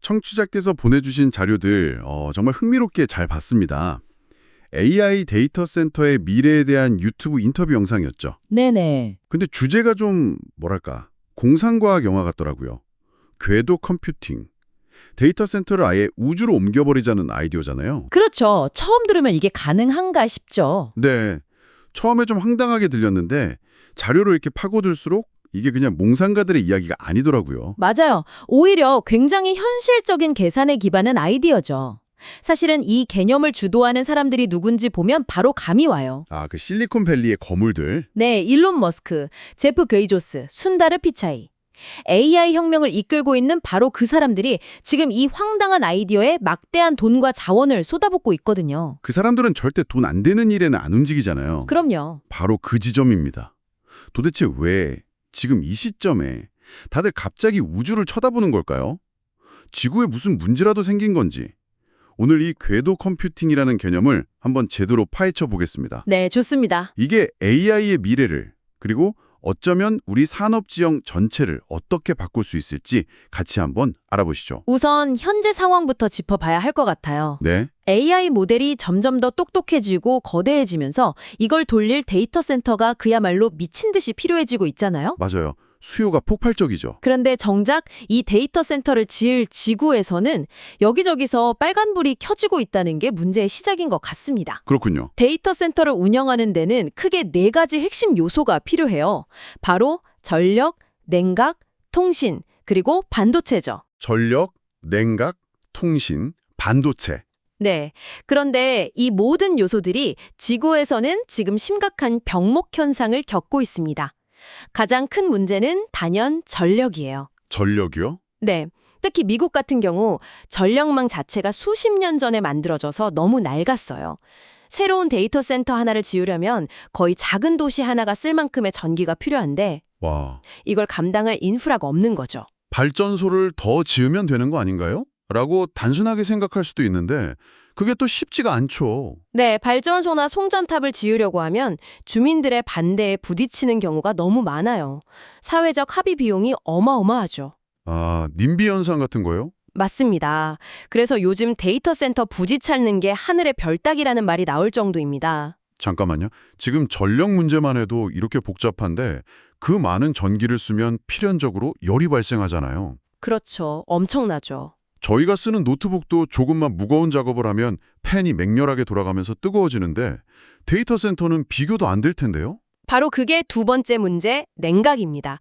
청취자께서 보내주신 자료들 정말 흥미롭게 잘 봤습니다. AI 데이터 센터의 미래에 대한 유튜브 인터뷰 영상이었죠. 네네. 근데 주제가 좀 뭐랄까 공상과학 영화 같더라고요. 궤도 컴퓨팅. 데이터 센터를 아예 우주로 옮겨버리자는 아이디어잖아요. 그렇죠. 처음 들으면 이게 가능한가 싶죠. 네. 처음에 좀 황당하게 들렸는데 자료로 이렇게 파고들수록 이게 그냥 몽상가들의 이야기가 아니더라고요. 맞아요. 오히려 굉장히 현실적인 계산에 기반한 아이디어죠. 사실은 이 개념을 주도하는 사람들이 누군지 보면 바로 감이 와요. 아, 그 실리콘밸리의 거물들. 네, 일론 머스크, 제프 베이조스, 순다르 피차이. AI 혁명을 이끌고 있는 바로 그 사람들이 지금 이 황당한 아이디어에 막대한 돈과 자원을 쏟아붓고 있거든요. 그 사람들은 절대 돈 안 되는 일에는 안 움직이잖아요. 그럼요. 바로 그 지점입니다. 도대체 왜 지금 이 시점에 다들 갑자기 우주를 쳐다보는 걸까요? 지구에 무슨 문제라도 생긴 건지. 오늘 이 궤도 컴퓨팅이라는 개념을 한번 제대로 파헤쳐 보겠습니다. 네, 좋습니다. 이게 AI의 미래를 그리고 어쩌면 우리 산업지형 전체를 어떻게 바꿀 수 있을지 같이 한번 알아보시죠. 우선 현재 상황부터 짚어봐야 할 것 같아요. 네, AI 모델이 점점 더 똑똑해지고 거대해지면서 이걸 돌릴 데이터 센터가 그야말로 미친 듯이 필요해지고 있잖아요. 맞아요. 수요가 폭발적이죠. 그런데 정작 이 데이터 센터를 지을 지구에서는 여기저기서 빨간불이 켜지고 있다는 게 문제의 시작인 것 같습니다. 그렇군요. 데이터 센터를 운영하는 데는 크게 4가지 핵심 요소가 필요해요. 바로 전력, 냉각, 통신, 그리고 반도체죠. 전력, 냉각, 통신, 반도체. 네. 그런데 이 모든 요소들이 지구에서는 지금 심각한 병목 현상을 겪고 있습니다. 가장 큰 문제는 단연 전력이에요. 전력이요? 네. 특히 미국 같은 경우 전력망 자체가 수십 년 전에 만들어져서 너무 낡았어요. 새로운 데이터 센터 하나를 지으려면 거의 작은 도시 하나가 쓸 만큼의 전기가 필요한데 와, 이걸 감당할 인프라가 없는 거죠. 발전소를 더 지으면 되는 거 아닌가요? 라고 단순하게 생각할 수도 있는데 그게 또 쉽지가 않죠. 네, 발전소나 송전탑을 지으려고 하면 주민들의 반대에 부딪히는 경우가 너무 많아요. 사회적 합의 비용이 어마어마하죠. 아, 님비 현상 같은 거요? 맞습니다. 그래서 요즘 데이터 센터 부지 찾는 게 하늘의 별 따기라는 말이 나올 정도입니다. 잠깐만요. 지금 전력 문제만 해도 이렇게 복잡한데 그 많은 전기를 쓰면 필연적으로 열이 발생하잖아요. 그렇죠. 엄청나죠. 저희가 쓰는 노트북도 조금만 무거운 작업을 하면 팬이 맹렬하게 돌아가면서 뜨거워지는데 데이터 센터는 비교도 안 될 텐데요? 바로 그게 두 번째 문제, 냉각입니다.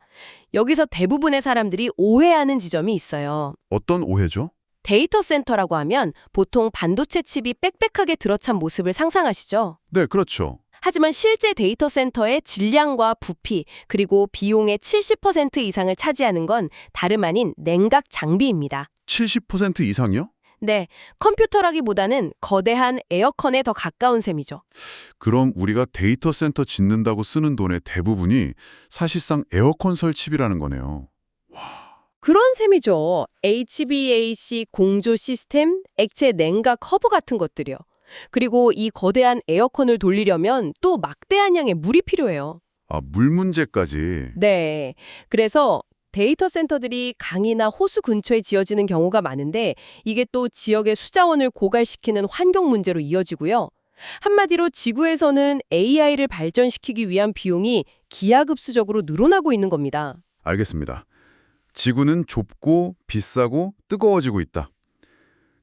여기서 대부분의 사람들이 오해하는 지점이 있어요. 어떤 오해죠? 데이터 센터라고 하면 보통 반도체 칩이 빽빽하게 들어찬 모습을 상상하시죠? 네, 그렇죠. 하지만 실제 데이터 센터의 질량과 부피, 그리고 비용의 70% 이상을 차지하는 건 다름 아닌 냉각 장비입니다. 70% 이상이요? 네, 컴퓨터라기보다는 거대한 에어컨에 더 가까운 셈이죠. 그럼 우리가 데이터 센터 짓는다고 쓰는 돈의 대부분이 사실상 에어컨 설치비라는 거네요. 그런 셈이죠. HVAC 공조 시스템, 액체 냉각 허브 같은 것들이요. 그리고 이 거대한 에어컨을 돌리려면 또 막대한 양의 물이 필요해요. 아, 물 문제까지. 네. 그래서 데이터 센터들이 강이나 호수 근처에 지어지는 경우가 많은데 이게 또 지역의 수자원을 고갈시키는 환경 문제로 이어지고요. 한마디로 지구에서는 AI를 발전시키기 위한 비용이 기하급수적으로 늘어나고 있는 겁니다. 알겠습니다. 지구는 좁고 비싸고 뜨거워지고 있다.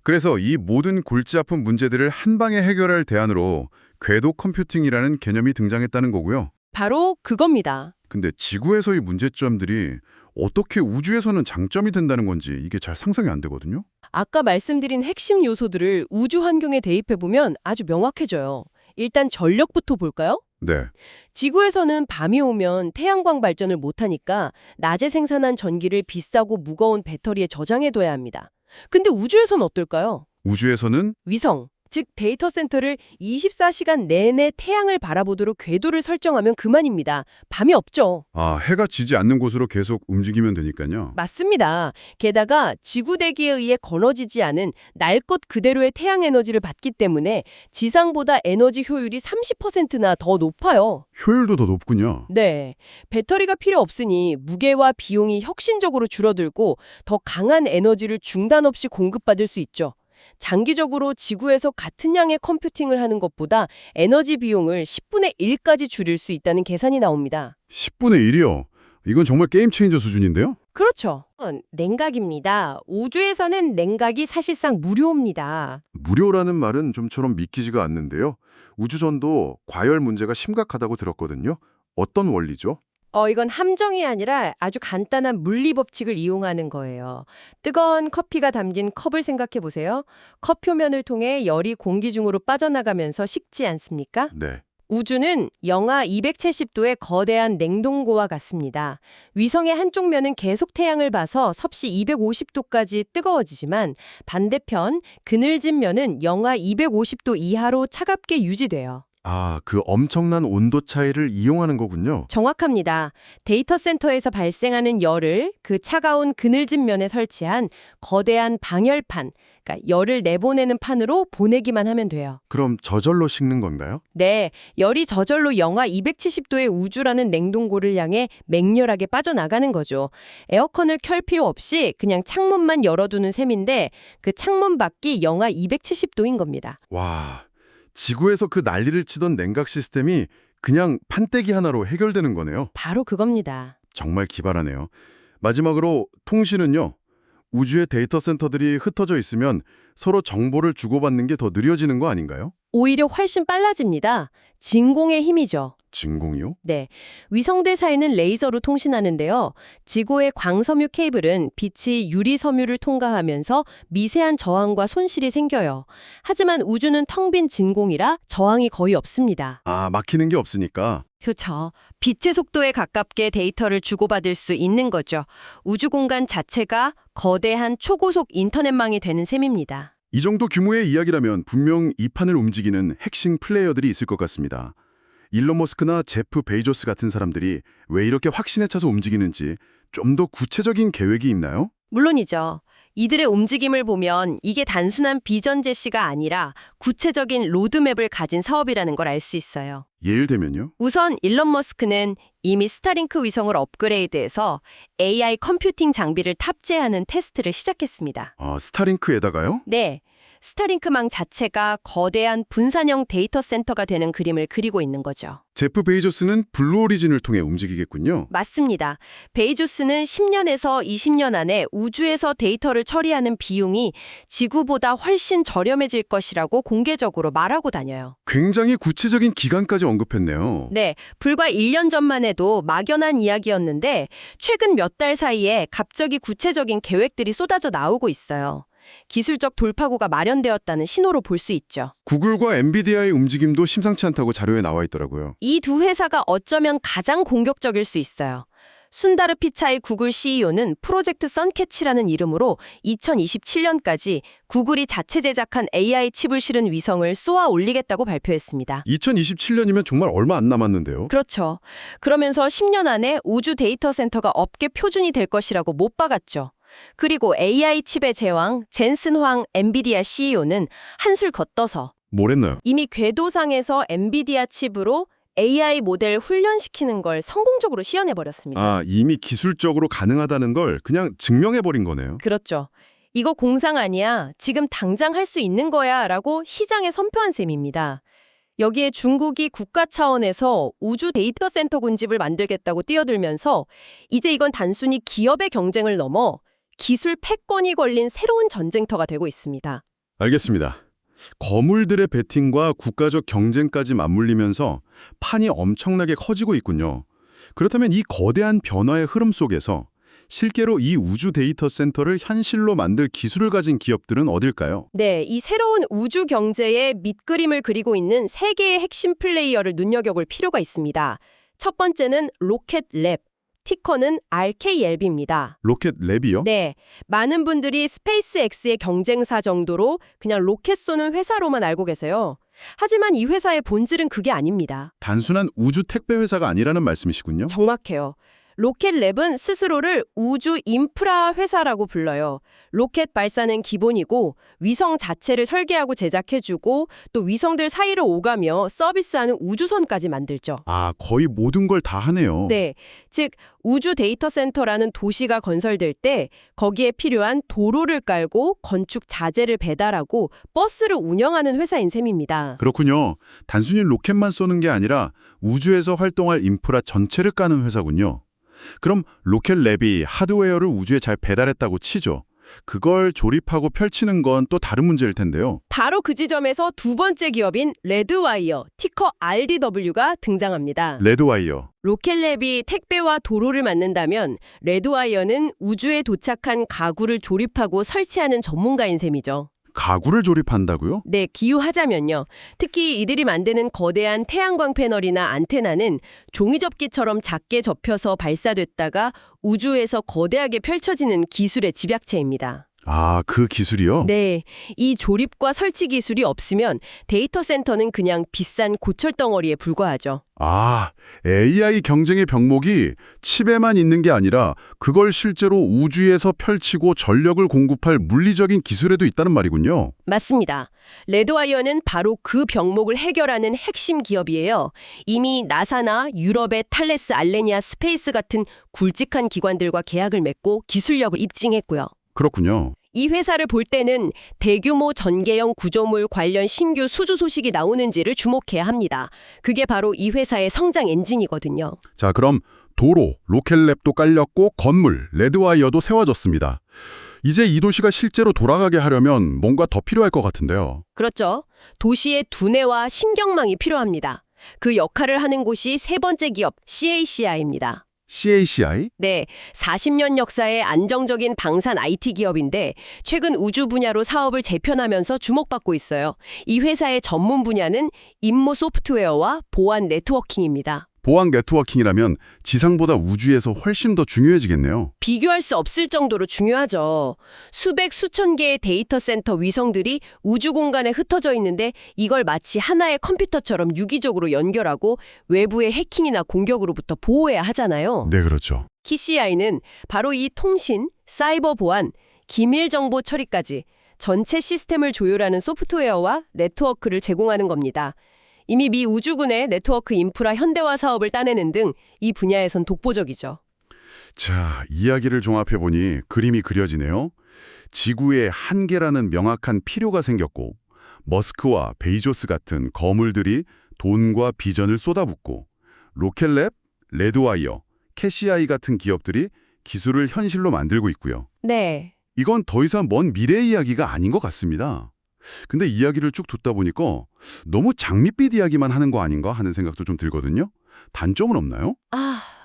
그래서 이 모든 골치 아픈 문제들을 한 방에 해결할 대안으로 궤도 컴퓨팅이라는 개념이 등장했다는 거고요. 바로 그겁니다. 근데 지구에서의 문제점들이 어떻게 우주에서는 장점이 된다는 건지 이게 잘 상상이 안 되거든요. 아까 말씀드린 핵심 요소들을 우주 환경에 대입해보면 아주 명확해져요. 일단 전력부터 볼까요? 네. 지구에서는 밤이 오면 태양광 발전을 못하니까 낮에 생산한 전기를 비싸고 무거운 배터리에 저장해둬야 합니다. 근데 우주에서는 어떨까요? 우주에서는 위성, 즉 데이터 센터를 24시간 내내 태양을 바라보도록 궤도를 설정하면 그만입니다. 밤이 없죠. 아, 해가 지지 않는 곳으로 계속 움직이면 되니까요. 맞습니다. 게다가 지구 대기에 의해 거너지지 않은 날 것 그대로의 태양 에너지를 받기 때문에 지상보다 에너지 효율이 30%나 더 높아요. 효율도 더 높군요. 네. 배터리가 필요 없으니 무게와 비용이 혁신적으로 줄어들고 더 강한 에너지를 중단 없이 공급받을 수 있죠. 장기적으로 지구에서 같은 양의 컴퓨팅을 하는 것보다 에너지 비용을 10분의 1까지 줄일 수 있다는 계산이 나옵니다. 10분의 1이요? 이건 정말 게임 체인저 수준인데요? 그렇죠. 냉각입니다. 우주에서는 냉각이 사실상 무료입니다. 무료라는 말은 좀처럼 믿기지가 않는데요. 우주선도 과열 문제가 심각하다고 들었거든요. 어떤 원리죠? 이건 함정이 아니라 아주 간단한 물리 법칙을 이용하는 거예요. 뜨거운 커피가 담긴 컵을 생각해 보세요. 컵 표면을 통해 열이 공기 중으로 빠져나가면서 식지 않습니까? 네. 우주는 영하 270도의 거대한 냉동고와 같습니다. 위성의 한쪽 면은 계속 태양을 봐서 섭씨 250도까지 뜨거워지지만 반대편 그늘진 면은 영하 250도 이하로 차갑게 유지돼요. 아, 그 엄청난 온도 차이를 이용하는 거군요. 정확합니다. 데이터 센터에서 발생하는 열을 그 차가운 그늘진 면에 설치한 거대한 방열판, 그러니까 열을 내보내는 판으로 보내기만 하면 돼요. 그럼 저절로 식는 건가요? 네, 열이 저절로 영하 270도의 우주라는 냉동고를 향해 맹렬하게 빠져나가는 거죠. 에어컨을 켤 필요 없이 그냥 창문만 열어두는 셈인데 그 창문 밖이 영하 270도인 겁니다. 와, 지구에서 그 난리를 치던 냉각 시스템이 그냥 판때기 하나로 해결되는 거네요. 바로 그겁니다. 정말 기발하네요. 마지막으로 통신은요. 우주의 데이터 센터들이 흩어져 있으면 서로 정보를 주고받는 게 더 느려지는 거 아닌가요? 오히려 훨씬 빨라집니다. 진공의 힘이죠. 진공이요? 네, 위성들 사이는 레이저로 통신하는데요. 지구의 광섬유 케이블은 빛이 유리 섬유를 통과하면서 미세한 저항과 손실이 생겨요. 하지만 우주는 텅 빈 진공이라 저항이 거의 없습니다. 아, 막히는 게 없으니까. 그렇죠. 빛의 속도에 가깝게 데이터를 주고받을 수 있는 거죠. 우주 공간 자체가 거대한 초고속 인터넷망이 되는 셈입니다. 이 정도 규모의 이야기라면 분명 이 판을 움직이는 핵심 플레이어들이 있을 것 같습니다. 일론 머스크나 제프 베이조스 같은 사람들이 왜 이렇게 확신에 차서 움직이는지 좀 더 구체적인 계획이 있나요? 물론이죠. 이들의 움직임을 보면 이게 단순한 비전 제시가 아니라 구체적인 로드맵을 가진 사업이라는 걸 알 수 있어요. 예를 들면요? 우선 일론 머스크는 이미 스타링크 위성을 업그레이드해서 AI 컴퓨팅 장비를 탑재하는 테스트를 시작했습니다. 아, 스타링크에다가요? 네, 스타링크망 자체가 거대한 분산형 데이터 센터가 되는 그림을 그리고 있는 거죠. 제프 베이조스는 블루 오리진을 통해 움직이겠군요. 맞습니다. 베이조스는 10년에서 20년 안에 우주에서 데이터를 처리하는 비용이 지구보다 훨씬 저렴해질 것이라고 공개적으로 말하고 다녀요. 굉장히 구체적인 기간까지 언급했네요. 네, 불과 1년 전만 해도 막연한 이야기였는데 최근 몇 달 사이에 갑자기 구체적인 계획들이 쏟아져 나오고 있어요. 기술적 돌파구가 마련되었다는 신호로 볼 수 있죠. 구글과 엔비디아의 움직임도 심상치 않다고 자료에 나와 있더라고요. 이 두 회사가 어쩌면 가장 공격적일 수 있어요. 순다르 피차이 구글 CEO는 프로젝트 선캐치라는 이름으로 2027년까지 구글이 자체 제작한 AI 칩을 실은 위성을 쏘아 올리겠다고 발표했습니다. 2027년이면 정말 얼마 안 남았는데요. 그렇죠. 그러면서 10년 안에 우주 데이터 센터가 업계 표준이 될 것이라고 못 박았죠. 그리고 AI 칩의 제왕 젠슨 황 엔비디아 CEO는 한술 걷떠서 뭐랬나요? 이미 궤도상에서 엔비디아 칩으로 AI 모델 훈련시키는 걸 성공적으로 시연해버렸습니다. 아, 이미 기술적으로 가능하다는 걸 그냥 증명해버린 거네요. 그렇죠. 이거 공상 아니야. 지금 당장 할 수 있는 거야 라고 시장에 선포한 셈입니다. 여기에 중국이 국가 차원에서 우주 데이터 센터 군집을 만들겠다고 뛰어들면서 이제 이건 단순히 기업의 경쟁을 넘어 기술 패권이 걸린 새로운 전쟁터가 되고 있습니다. 알겠습니다. 거물들의 배팅과 국가적 경쟁까지 맞물리면서 판이 엄청나게 커지고 있군요. 그렇다면 이 거대한 변화의 흐름 속에서 실제로 이 우주 데이터 센터를 현실로 만들 기술을 가진 기업들은 어딜까요? 네, 이 새로운 우주 경제의 밑그림을 그리고 있는 세 개의 핵심 플레이어를 눈여겨볼 필요가 있습니다. 첫 번째는 로켓랩, 티커는 RKLB입니다. 로켓 랩이요? 네, 많은 분들이 스페이스X의 경쟁사 정도로 그냥 로켓 쏘는 회사로만 알고 계세요. 하지만 이 회사의 본질은 그게 아닙니다. 단순한 우주 택배 회사가 아니라는 말씀이시군요. 정확해요. 로켓랩은 스스로를 우주 인프라 회사라고 불러요. 로켓 발사는 기본이고 위성 자체를 설계하고 제작해주고 또 위성들 사이를 오가며 서비스하는 우주선까지 만들죠. 아, 거의 모든 걸 다 하네요. 네, 즉 우주 데이터 센터라는 도시가 건설될 때 거기에 필요한 도로를 깔고 건축 자재를 배달하고 버스를 운영하는 회사인 셈입니다. 그렇군요. 단순히 로켓만 쏘는 게 아니라 우주에서 활동할 인프라 전체를 까는 회사군요. 그럼 로켓 랩이 하드웨어를 우주에 잘 배달했다고 치죠. 그걸 조립하고 펼치는 건 또 다른 문제일 텐데요. 바로 그 지점에서 두 번째 기업인 레드와이어, 티커 RDW가 등장합니다. 레드와이어. 로켓랩이 택배와 도로를 맡는다면 레드와이어는 우주에 도착한 가구를 조립하고 설치하는 전문가인 셈이죠. 가구를 조립한다고요? 네, 비유하자면요. 특히 이들이 만드는 거대한 태양광 패널이나 안테나는 종이접기처럼 작게 접혀서 발사됐다가 우주에서 거대하게 펼쳐지는 기술의 집약체입니다. 아, 그 기술이요? 네, 이 조립과 설치 기술이 없으면 데이터 센터는 그냥 비싼 고철덩어리에 불과하죠. 아, AI 경쟁의 병목이 칩에만 있는 게 아니라 그걸 실제로 우주에서 펼치고 전력을 공급할 물리적인 기술에도 있다는 말이군요. 맞습니다. 레드와이어는 바로 그 병목을 해결하는 핵심 기업이에요. 이미 나사나 유럽의 탈레스 알레니아 스페이스 같은 굵직한 기관들과 계약을 맺고 기술력을 입증했고요. 그렇군요. 이 회사를 볼 때는 대규모 전개형 구조물 관련 신규 수주 소식이 나오는지를 주목해야 합니다. 그게 바로 이 회사의 성장 엔진이거든요. 자, 그럼 도로, 로켓랩도 깔렸고 건물, 레드와이어도 세워졌습니다. 이제 이 도시가 실제로 돌아가게 하려면 뭔가 더 필요할 것 같은데요. 그렇죠. 도시의 두뇌와 신경망이 필요합니다. 그 역할을 하는 곳이 세 번째 기업 CACI입니다. CACI? 네, 40년 역사의 안정적인 방산 IT 기업인데 최근 우주 분야로 사업을 재편하면서 주목받고 있어요. 이 회사의 전문 분야는 임무 소프트웨어와 보안 네트워킹입니다. 보안 네트워킹이라면 지상보다 우주에서 훨씬 더 중요해지겠네요. 비교할 수 없을 정도로 중요하죠. 수백 수천 개의 데이터 센터 위성들이 우주 공간에 흩어져 있는데 이걸 마치 하나의 컴퓨터처럼 유기적으로 연결하고 외부의 해킹이나 공격으로부터 보호해야 하잖아요. 네, 그렇죠. KCI는 바로 이 통신, 사이버 보안, 기밀 정보 처리까지 전체 시스템을 조율하는 소프트웨어와 네트워크를 제공하는 겁니다. 이미 미 우주군의 네트워크 인프라 현대화 사업을 따내는 등 이 분야에선 독보적이죠. 자, 이야기를 종합해보니 그림이 그려지네요. 지구의 한계라는 명확한 필요가 생겼고 머스크와 베이조스 같은 거물들이 돈과 비전을 쏟아붓고 로켓랩, 레드와이어, 캐시아이 같은 기업들이 기술을 현실로 만들고 있고요. 네. 이건 더 이상 먼 미래 이야기가 아닌 것 같습니다. 근데 이야기를 쭉 듣다 보니까 너무 장밋빛 이야기만 하는 거 아닌가 하는 생각도 좀 들거든요. 단점은 없나요?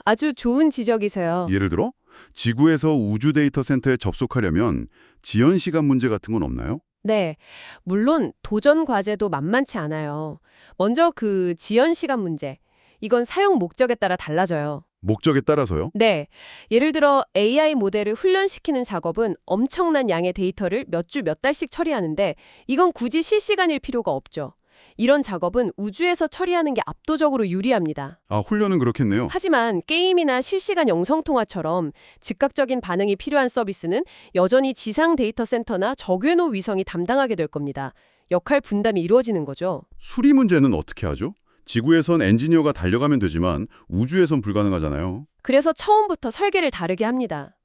아주 좋은 지적이세요. 예를 들어 지구에서 우주 데이터 센터에 접속하려면 지연 시간 문제 같은 건 없나요? 네, 물론 도전 과제도 만만치 않아요. 먼저 그 지연 시간 문제. 이건 사용 목적에 따라 달라져요. 목적에 따라서요? 네, 예를 들어 AI 모델을 훈련시키는 작업은 엄청난 양의 데이터를 몇 주 몇 달씩 처리하는데 이건 굳이 실시간일 필요가 없죠. 이런 작업은 우주에서 처리하는 게 압도적으로 유리합니다. 아, 훈련은 그렇겠네요. 하지만 게임이나 실시간 영상통화처럼 즉각적인 반응이 필요한 서비스는 여전히 지상 데이터 센터나 적외노 위성이 담당하게 될 겁니다. 역할 분담이 이루어지는 거죠. 수리 문제는 어떻게 하죠? 지구에선 엔지니어가 달려가면 되지만 우주에선 불가능하잖아요. 그래서 처음부터 설계를 다르게 합니다.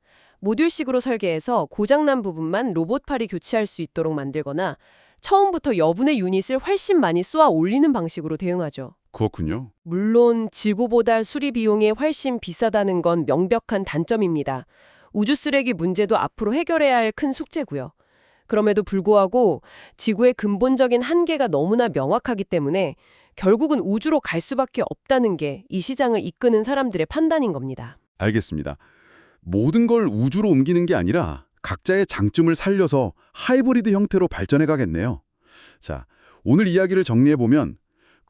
모듈식으로 설계해서 고장난 부분만 로봇팔이 교체할 수 있도록 만들거나 처음부터 여분의 유닛을 훨씬 많이 쏘아 올리는 방식으로 대응하죠. 그렇군요. 물론 지구보다 수리 비용이 훨씬 비싸다는 건 명백한 단점입니다. 우주 쓰레기 문제도 앞으로 해결해야 할 큰 숙제고요. 그럼에도 불구하고 지구의 근본적인 한계가 너무나 명확하기 때문에 결국은 우주로 갈 수밖에 없다는 게 이 시장을 이끄는 사람들의 판단인 겁니다. 알겠습니다. 모든 걸 우주로 옮기는 게 아니라 각자의 장점을 살려서 하이브리드 형태로 발전해 가겠네요. 자, 오늘 이야기를 정리해보면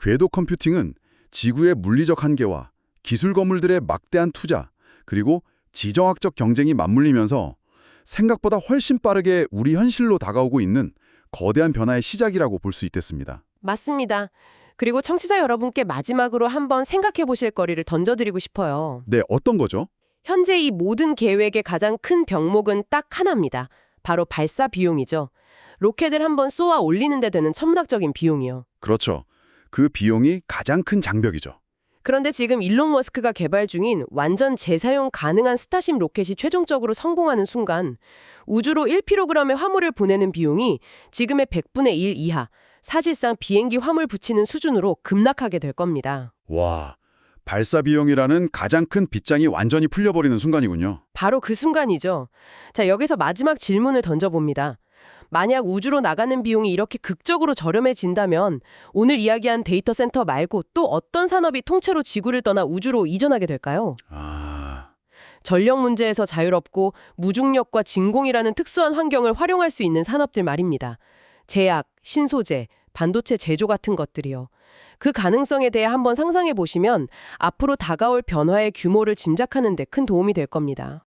궤도 컴퓨팅은 지구의 물리적 한계와 기술 거물들의 막대한 투자, 그리고 지정학적 경쟁이 맞물리면서 생각보다 훨씬 빠르게 우리 현실로 다가오고 있는 거대한 변화의 시작이라고 볼 수 있겠습니다. 맞습니다. 그리고 청취자 여러분께 마지막으로 한번 생각해 보실 거리를 던져드리고 싶어요. 네, 어떤 거죠? 현재 이 모든 계획의 가장 큰 병목은 딱 하나입니다. 바로 발사 비용이죠. 로켓을 한번 쏘아 올리는 데 되는 천문학적인 비용이요. 그렇죠. 그 비용이 가장 큰 장벽이죠. 그런데 지금 일론 머스크가 개발 중인 완전 재사용 가능한 스타쉽 로켓이 최종적으로 성공하는 순간 우주로 1kg의 화물을 보내는 비용이 지금의 100분의 1 이하, 사실상 비행기 화물 붙이는 수준으로 급락하게 될 겁니다. 와, 발사 비용이라는 가장 큰 빗장이 완전히 풀려버리는 순간이군요. 바로 그 순간이죠. 자, 여기서 마지막 질문을 던져봅니다. 만약 우주로 나가는 비용이 이렇게 극적으로 저렴해진다면 오늘 이야기한 데이터 센터 말고 또 어떤 산업이 통째로 지구를 떠나 우주로 이전하게 될까요? 전력 문제에서 자유롭고 무중력과 진공이라는 특수한 환경을 활용할 수 있는 산업들 말입니다. 제약, 신소재, 반도체 제조 같은 것들이요. 그 가능성에 대해 한번 상상해 보시면 앞으로 다가올 변화의 규모를 짐작하는 데 큰 도움이 될 겁니다.